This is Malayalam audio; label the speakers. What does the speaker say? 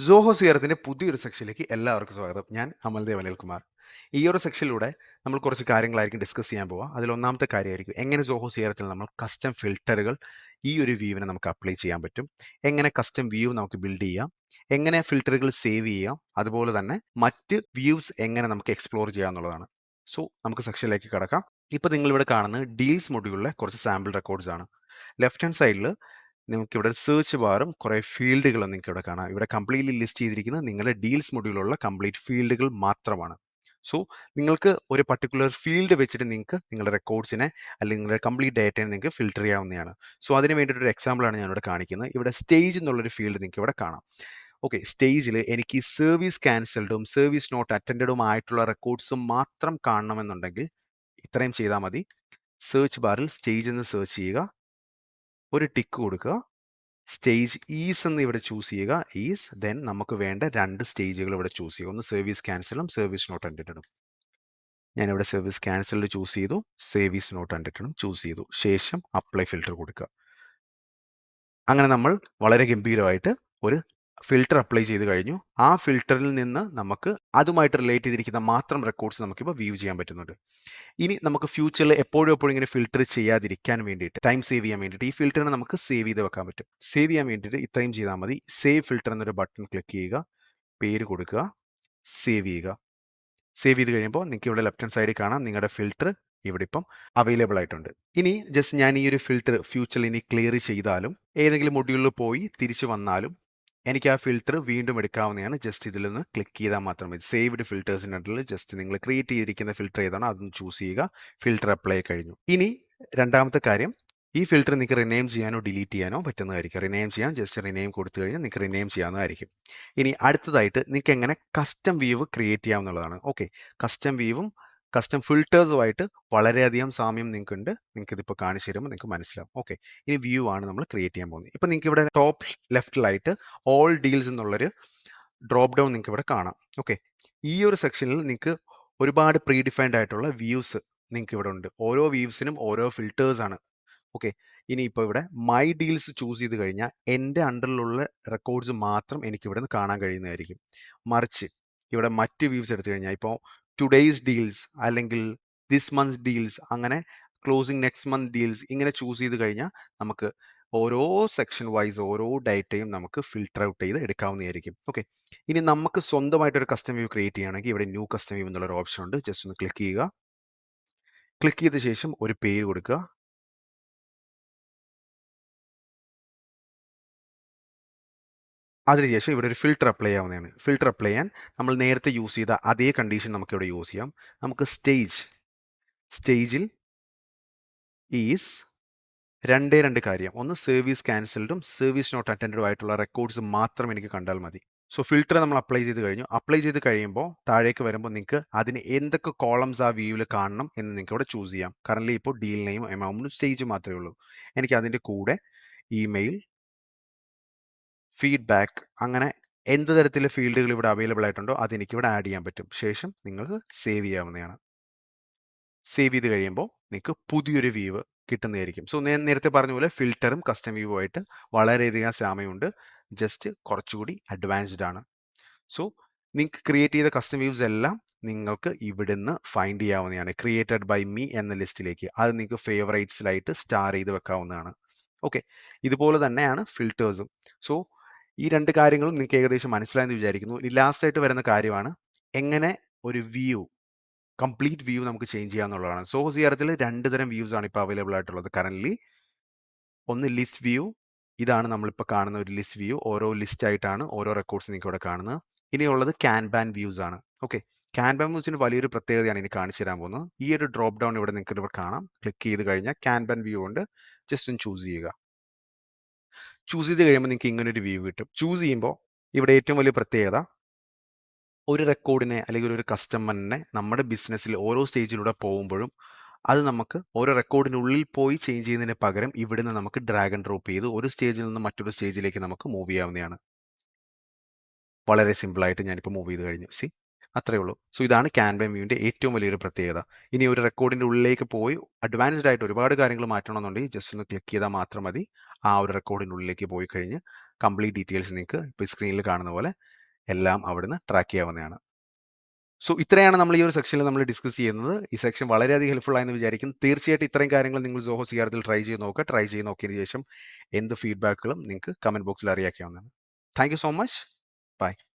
Speaker 1: സോഹോ സിയറത്തിന്റെ പുതിയൊരു സെക്ഷനിലേക്ക് എല്ലാവർക്കും സ്വാഗതം. ഞാൻ അമൽദേവ് അനിൽകുമാർ. ഈ ഒരു സെക്ഷനിലൂടെ നമ്മൾ കുറച്ച് കാര്യങ്ങളായിരിക്കും ഡിസ്കസ് ചെയ്യാൻ പോവുക. അതിൽ ഒന്നാമത്തെ കാര്യമായിരിക്കും എങ്ങനെ സോഹോ സിയറത്തിൽ നമ്മൾ കസ്റ്റം ഫിൽറ്ററുകൾ ഈ ഒരു വ്യൂവിനെ നമുക്ക് അപ്ലൈ ചെയ്യാൻ പറ്റും, എങ്ങനെ കസ്റ്റം വ്യൂ നമുക്ക് ബിൽഡ് ചെയ്യാം, എങ്ങനെ ഫിൽറ്ററുകൾ സേവ് ചെയ്യാം, അതുപോലെ തന്നെ മറ്റ് വ്യൂസ് എങ്ങനെ നമുക്ക് എക്സ്പ്ലോർ ചെയ്യാം എന്നുള്ളതാണ്. സോ നമുക്ക് സെക്ഷനിലേക്ക് കടക്കാം. ഇപ്പൊ നിങ്ങൾ ഇവിടെ കാണുന്നത് ഡീൽസ് മൊഡ്യൂളിലെ കുറച്ച് സാമ്പിൾ റെക്കോർഡ്സ് ആണ്. ലെഫ്റ്റ് ഹാൻഡ് സൈഡിൽ നിങ്ങൾക്ക് ഇവിടെ സെർച്ച് ബാറും കുറെ ഫീൽഡുകളും നിങ്ങൾക്ക് ഇവിടെ കാണാം. ഇവിടെ കംപ്ലീറ്റ്ലി ലിസ്റ്റ് ചെയ്തിരിക്കുന്നത് നിങ്ങളുടെ ഡീൽസ് മൊഡ്യൂളുള്ള കംപ്ലീറ്റ് ഫീൽഡുകൾ മാത്രമാണ്. സോ നിങ്ങൾക്ക് ഒരു പർട്ടിക്കുലർ ഫീൽഡ് വെച്ചിട്ട് നിങ്ങൾക്ക് നിങ്ങളുടെ റെക്കോർഡ്സിനെ അല്ലെങ്കിൽ നിങ്ങളുടെ കംപ്ലീറ്റ് ഡേറ്റയെ നിങ്ങൾക്ക് ഫിൽറ്റർ ചെയ്യാവുന്നതാണ്. സോ അതിന് വേണ്ടിയിട്ട് ഒരു എക്സാമ്പിൾ ആണ് ഞാൻ ഇവിടെ കാണിക്കുന്നത്. ഇവിടെ സ്റ്റേജ് എന്നുള്ളൊരു ഫീൽഡ് നിങ്ങൾക്ക് ഇവിടെ കാണാം. ഓക്കെ, സ്റ്റേജിൽ എനിക്ക് സർവീസ് ക്യാൻസൽഡും സർവീസ് നോട്ട് അറ്റൻഡഡും ആയിട്ടുള്ള റെക്കോർഡ്സും മാത്രം കാണണമെന്നുണ്ടെങ്കിൽ ഇത്രയും ചെയ്താൽ മതി. സെർച്ച് ബാറിൽ സ്റ്റേജ് എന്ന് സെർച്ച് ചെയ്യുക, ഒരു ടിക്ക് കൊടുക്കുക, സ്റ്റേജ് ഈസ് എന്ന് ഇവിടെ ചൂസ് ചെയ്യുക. ഈസ് ദെൻ നമുക്ക് വേണ്ട രണ്ട് സ്റ്റേജുകൾ ഇവിടെ ചൂസ് ചെയ്യുക. ഒന്ന് സർവീസ് ക്യാൻസലും സർവീസ് നോട്ട് അറ്റൻഡഡും. ഞാനിവിടെ സർവീസ് ക്യാൻസൽഡ് ചൂസ് ചെയ്തു, സർവീസ് നോട്ട് അറ്റൻഡഡും ചൂസ് ചെയ്തു. ശേഷം അപ്ലൈ ഫിൽറ്റർ കൊടുക്കുക. അങ്ങനെ നമ്മൾ വളരെ ഗംഭീരമായിട്ട് ഒരു ഫിൽറ്റർ അപ്ലൈ ചെയ്ത് കഴിഞ്ഞു. ആ ഫിൽറ്ററിൽ നിന്ന് നമുക്ക് അതുമായിട്ട് റിലേറ്റ് ചെയ്തിരിക്കുന്ന മാത്രം റെക്കോർഡ്സ് നമുക്കിപ്പോൾ വ്യൂ ചെയ്യാൻ പറ്റുന്നുണ്ട്. ഇനി നമുക്ക് ഫ്യൂച്ചറിൽ എപ്പോഴും ഇങ്ങനെ ഫിൽറ്റർ ചെയ്യാതിരിക്കാൻ വേണ്ടിയിട്ട്, ടൈം സേവ് ചെയ്യാൻ വേണ്ടിയിട്ട് ഈ ഫിൽറ്ററിനെ നമുക്ക് സേവ് ചെയ്ത് വെക്കാൻ പറ്റും. സേവ് ചെയ്യാൻ വേണ്ടിയിട്ട് ഇത്രയും ചെയ്താൽ മതി. സേവ് ഫിൽറ്റർ എന്നൊരു ബട്ടൺ ക്ലിക്ക് ചെയ്യുക, പേര് കൊടുക്കുക, സേവ് ചെയ്യുക. സേവ് ചെയ്ത് കഴിയുമ്പോൾ നിങ്ങൾക്ക് ഇവിടെ ലെഫ്റ്റ് ഹാൻഡ് സൈഡിൽ കാണാം നിങ്ങളുടെ ഫിൽറ്റർ ഇവിടെ ഇപ്പം അവൈലബിൾ ആയിട്ടുണ്ട്. ഇനി ജസ്റ്റ് ഞാൻ ഈ ഒരു ഫിൽറ്റർ ഫ്യൂച്ചറിൽ ഇനി ക്ലിയർ ചെയ്താലും ഏതെങ്കിലും മൊഡ്യൂളിൽ പോയി തിരിച്ചു വന്നാലും എനിക്ക് ആ ഫിൽറ്റർ വീണ്ടും എടുക്കാവുന്നതാണ്. ജസ്റ്റ് ഇതിൽ നിന്ന് ക്ലിക്ക് ചെയ്താൽ മാത്രം മതി. സേവ്ഡ് ഫിൽറ്റേഴ്സിൻ്റെ അണ്ടറിൽ ജസ്റ്റ് നിങ്ങൾ ക്രിയേറ്റ് ചെയ്തിരിക്കുന്ന ഫിൽറ്റർ ഏതാണോ അതൊന്ന് ചൂസ് ചെയ്യുക. ഫിൽറ്റർ അപ്ലൈ കഴിഞ്ഞു. ഇനി രണ്ടാമത്തെ കാര്യം, ഈ ഫിൽറ്റർ നിങ്ങൾക്ക് റിനെയിം ചെയ്യാനോ ഡിലീറ്റ് ചെയ്യാനോ പറ്റുന്നതായിരിക്കും. റിനെയിം ചെയ്യാൻ ജസ്റ്റ് റിനെയിം കൊടുത്തു കഴിഞ്ഞാൽ നിങ്ങൾക്ക് റിനെയിം ചെയ്യാവുന്നതായിരിക്കും. ഇനി അടുത്തതായിട്ട് നിങ്ങൾക്ക് എങ്ങനെ കസ്റ്റം വ്യൂ ക്രിയേറ്റ് ചെയ്യാവുന്നതാണ്. ഓക്കെ, കസ്റ്റം വ്യൂവും കസ്റ്റം ഫിൽറ്റേഴ്സുമായിട്ട് വളരെയധികം സാമ്യം നിങ്ങൾക്കുണ്ട്. നിങ്ങൾക്ക് ഇതിപ്പോൾ കാണിച്ചു തരുമ്പോൾ നിങ്ങൾക്ക് മനസ്സിലാവും. ഓക്കെ, ഇനി വ്യൂ ആണ് നമ്മൾ ക്രിയേറ്റ് ചെയ്യാൻ പോകുന്നത്. ഇപ്പം നിങ്ങൾക്ക് ഇവിടെ ടോപ്പ് ലെഫ്റ്റിലായിട്ട് ഓൾ ഡീൽസ് എന്നുള്ളൊരു ഡ്രോപ്പ് ഡൗൺ നിങ്ങൾക്ക് ഇവിടെ കാണാം. ഓക്കെ, ഈ ഒരു സെക്ഷനിൽ നിങ്ങൾക്ക് ഒരുപാട് പ്രീ ഡിഫൈൻഡ് ആയിട്ടുള്ള വ്യൂസ് നിങ്ങൾക്ക് ഇവിടെ ഉണ്ട്. ഓരോ വ്യൂസിനും ഓരോ ഫിൽറ്റേഴ്സ് ആണ്. ഓക്കെ, ഇനിയിപ്പോൾ ഇവിടെ മൈ ഡീൽസ് ചൂസ് ചെയ്ത് കഴിഞ്ഞാൽ എൻ്റെ അണ്ടറിലുള്ള റെക്കോർഡ്സ് മാത്രം എനിക്ക് ഇവിടെ നിന്ന് കാണാൻ കഴിയുന്നതായിരിക്കും. മറിച്ച് ഇവിടെ മറ്റ് വ്യൂസ് എടുത്തു കഴിഞ്ഞാൽ ഇപ്പോൾ ടുഡേയ്സ് ഡീൽസ് അല്ലെങ്കിൽ ദിസ് മന്ത് ഡീൽസ്, അങ്ങനെ ക്ലോസിംഗ് നെക്സ്റ്റ് മന്ത് ഡീൽസ് ഇങ്ങനെ ചൂസ് ചെയ്ത് കഴിഞ്ഞാൽ നമുക്ക് ഓരോ സെക്ഷൻ വൈസ് ഓരോ ഡേറ്റയും നമുക്ക് ഫിൽട്ടർ ഔട്ട് ചെയ്ത് എടുക്കാവുന്നതായിരിക്കും. ഓക്കെ, ഇനി നമുക്ക് സ്വന്തമായിട്ടൊരു കസ്റ്റം വ്യൂ ക്രിയേറ്റ് ചെയ്യുകയാണെങ്കിൽ ഇവിടെ ന്യൂ കസ്റ്റം വ്യൂ എന്നുള്ളൊരു ഓപ്ഷൻ ഉണ്ട്. ജസ്റ്റ് ഒന്ന് ക്ലിക്ക് ചെയ്യുക. ക്ലിക്ക് ചെയ്ത ശേഷം ഒരു പേര് കൊടുക്കുക. അതിനുശേഷം ഇവിടെ ഒരു ഫിൽറ്റർ അപ്ലൈ ചെയ്യാവുന്നതാണ്. ഫിൽറ്റർ അപ്ലൈ ചെയ്യാൻ നമ്മൾ നേരത്തെ യൂസ് ചെയ്ത അതേ കണ്ടീഷൻ നമുക്ക് ഇവിടെ യൂസ് ചെയ്യാം. നമുക്ക് സ്റ്റേജിൽ ഈസ് രണ്ട് കാര്യം, ഒന്ന് സർവീസ് ക്യാൻസൽഡും സർവീസ് നോട്ട് അറ്റൻഡഡും ആയിട്ടുള്ള റെക്കോർഡ്സ് മാത്രം എനിക്ക് കണ്ടാൽ മതി. സോ ഫിൽറ്റർ നമ്മൾ അപ്ലൈ ചെയ്ത് കഴിഞ്ഞു. അപ്ലൈ ചെയ്ത് കഴിയുമ്പോൾ താഴേക്ക് വരുമ്പോൾ നിങ്ങൾക്ക് അതിന് എന്തൊക്കെ കോളംസ് ആ വ്യൂവിൽ കാണണം എന്ന് നിങ്ങൾക്ക് ഇവിടെ ചൂസ് ചെയ്യാം. കറന്റ് ഇപ്പോൾ ഡീൽ നെയിം, എമൗണ്ടും സ്റ്റേജ് മാത്രമേ ഉള്ളൂ. എനിക്ക് അതിൻ്റെ കൂടെ ഇമെയിൽ, ഫീഡ്ബാക്ക്, അങ്ങനെ എന്ത് തരത്തിലെ ഫീൽഡുകൾ ഇവിടെ അവൈലബിൾ ആയിട്ടുണ്ടോ അത് എനിക്ക് ഇവിടെ ആഡ് ചെയ്യാൻ പറ്റും. ശേഷം നിങ്ങൾക്ക് സേവ് ചെയ്യാവുന്നതാണ്. സേവ് ചെയ്ത് കഴിയുമ്പോൾ നിങ്ങൾക്ക് പുതിയൊരു വ്യൂ കിട്ടുന്നതായിരിക്കും. സോ ഞാൻ നേരത്തെ പറഞ്ഞ പോലെ ഫിൽറ്ററും കസ്റ്റം വ്യൂ ആയിട്ട് വളരെയധികം സാമ്യമുണ്ട്. ജസ്റ്റ് കുറച്ചുകൂടി അഡ്വാൻസ്ഡ് ആണ്. സോ നിങ്ങൾക്ക് ക്രിയേറ്റ് ചെയ്ത കസ്റ്റം വ്യൂസ് എല്ലാം നിങ്ങൾക്ക് ഇവിടുന്ന് ഫൈൻഡ് ചെയ്യാവുന്നതാണ്. ക്രിയേറ്റഡ് ബൈ മീ എന്ന ലിസ്റ്റിലേക്ക് അത് നിങ്ങൾക്ക് ഫേവറേറ്റ്സിലായിട്ട് സ്റ്റാർ ചെയ്ത് വെക്കാവുന്നതാണ്. ഓക്കെ, ഇതുപോലെ തന്നെയാണ് ഫിൽറ്റേഴ്സും. സോ ഈ രണ്ട് കാര്യങ്ങളും നിങ്ങൾക്ക് ഏകദേശം മനസ്സിലായെന്ന് വിചാരിക്കുന്നു. ഇനി ലാസ്റ്റ് ആയിട്ട് വരുന്ന കാര്യമാണ് എങ്ങനെ ഒരു വ്യൂ, കംപ്ലീറ്റ് വ്യൂ നമുക്ക് ചേഞ്ച് ചെയ്യാന്നുള്ളതാണ്. സോഹോ സിആർഎത്തിൽ രണ്ട് തരം വ്യൂസ് ആണ് ഇപ്പോൾ അവൈലബിൾ ആയിട്ടുള്ളത് കറന്റ്. ഒന്ന് ലിസ്റ്റ് വ്യൂ, ഇതാണ് നമ്മളിപ്പോൾ കാണുന്ന ഒരു ലിസ്റ്റ് വ്യൂ. ഓരോ ലിസ്റ്റ് ആയിട്ടാണ് ഓരോ റെക്കോർഡ്സ് നിങ്ങൾക്ക് ഇവിടെ കാണുന്നത്. ഇനിയുള്ളത് കാൻബാൻ വ്യൂസ് ആണ്. ഓക്കെ, കാൻബാൻ വ്യൂസിന് വലിയൊരു പ്രത്യേകതയാണ് ഇനി കാണിച്ചു തരാൻ പോകുന്നത്. ഈ ഒരു ഡ്രോപ്പ് ഡൗൺ ഇവിടെ നിങ്ങൾക്ക് ഇവിടെ കാണാം. ക്ലിക്ക് ചെയ്ത് കഴിഞ്ഞാൽ കാൻബാൻ വ്യൂ ഉണ്ട്. ജസ്റ്റ് ഒന്ന് ചൂസ് ചെയ്യുക. ചൂസ് ചെയ്ത് കഴിയുമ്പോൾ നിങ്ങൾക്ക് ഇങ്ങനെ ഒരു വ്യൂ കിട്ടും. ചൂസ് ചെയ്യുമ്പോൾ ഇവിടെ ഏറ്റവും വലിയ പ്രത്യേകത, ഒരു റെക്കോർഡിനെ അല്ലെങ്കിൽ ഒരു കസ്റ്റമറിനെ നമ്മുടെ ബിസിനസ്സിൽ ഓരോ സ്റ്റേജിലൂടെ പോകുമ്പോഴും അത് നമുക്ക് ഓരോ റെക്കോർഡിനുള്ളിൽ പോയി ചേഞ്ച് ചെയ്യുന്നതിന് പകരം ഇവിടുന്ന് നമുക്ക് ഡ്രാഗ് ആൻഡ് ഡ്രോപ്പ് ചെയ്ത് ഒരു സ്റ്റേജിൽ നിന്ന് മറ്റൊരു സ്റ്റേജിലേക്ക് നമുക്ക് മൂവ് ചെയ്യാവുന്നതാണ്. വളരെ സിമ്പിൾ ആയിട്ട് ഞാനിപ്പോൾ മൂവ് ചെയ്ത് കഴിഞ്ഞു. അത്രേ ഉള്ളൂ. സോ ഇതാണ് കാൻബാൻ വ്യൂവിന്റെ ഏറ്റവും വലിയൊരു പ്രത്യേകത. ഇനി ഒരു റെക്കോർഡിന്റെ ഉള്ളിലേക്ക് പോയി അഡ്വാൻസ്ഡ് ആയിട്ട് ഒരുപാട് കാര്യങ്ങൾ മാറ്റണമെന്നുണ്ടെങ്കിൽ ജസ്റ്റ് ഒന്ന് ക്ലിക്ക് ചെയ്താൽ മാത്രം മതി. ആ ഒരു റെക്കോർഡിന്റെ ഉള്ളിലേക്ക് പോയി കഴിഞ്ഞ് കംപ്ലീറ്റ് ഡീറ്റെയിൽസ് നിങ്ങൾക്ക് ഇപ്പോൾ സ്ക്രീനിൽ കാണുന്ന പോലെ എല്ലാം അവിടുന്ന് ട്രാക്ക് ചെയ്യാവുന്നതാണ്. സോ ഇത്രയാണ് നമ്മൾ ഈ ഒരു സെക്ഷനിൽ നമ്മൾ ഡിസ്കസ് ചെയ്യുന്നത്. ഈ സെക്ഷൻ വളരെയധികം ഹെൽപ്ഫുൾ ആയെന്ന് വിചാരിക്കുന്നു. തീർച്ചയായിട്ടും ഇത്രയും കാര്യങ്ങൾ നിങ്ങൾ സോഹോ സിആർത്തിൽ ട്രൈ ചെയ്ത് നോക്കുക. ട്രൈ ചെയ്ത് നോക്കിയതിന് ശേഷം എന്ത് ഫീഡ്ബാക്കുകളും നിങ്ങൾക്ക് കമന്റ് ബോക്സിൽ അറിയിക്കാവുന്നതാണ്. Thank you so much. By.